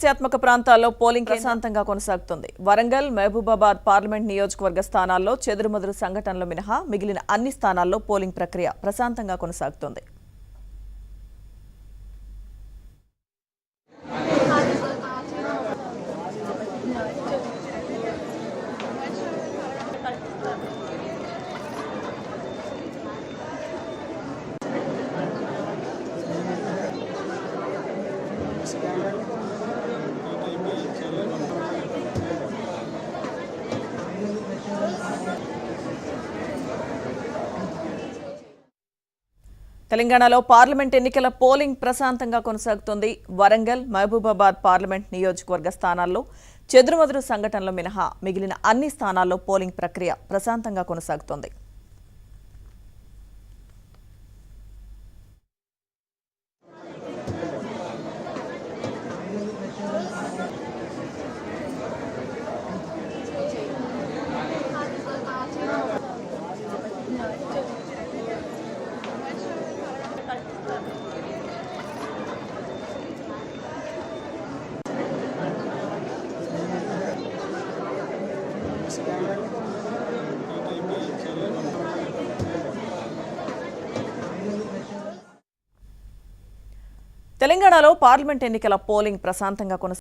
సమస్యాత్మక ప్రాంతాల్లో పోలింగ్ ప్రశాంతంగా కొనసాగుతుంది. వరంగల్, మహబూబాబాద్ పార్లమెంట్ నియోజకవర్గ స్థానాల్లో చెదురుమదురు సంఘటనలు మినహా మిగిలిన అన్ని స్థానాల్లో పోలింగ్ ప్రక్రియ ప్రశాంతంగా కొనసాగుతుంది. తెలంగాణలో పార్లమెంట్ ఎన్నికల పోలింగ్ ప్రశాంతంగా కొనసాగుతోంది. వరంగల్, మహబూబాబాద్ పార్లమెంట్ నియోజకవర్గ స్థానాల్లో చెదురుమదురు సంఘటనలు మినహా మిగిలిన అన్ని స్థానాల్లో పోలింగ్ ప్రక్రియ ప్రశాంతంగా కొనసాగుతోంది. తెలంగాణలో పార్లమెంట్ ఎన్నికల పోలింగ్ ప్రశాంతంగా కొనసాగుతోంది.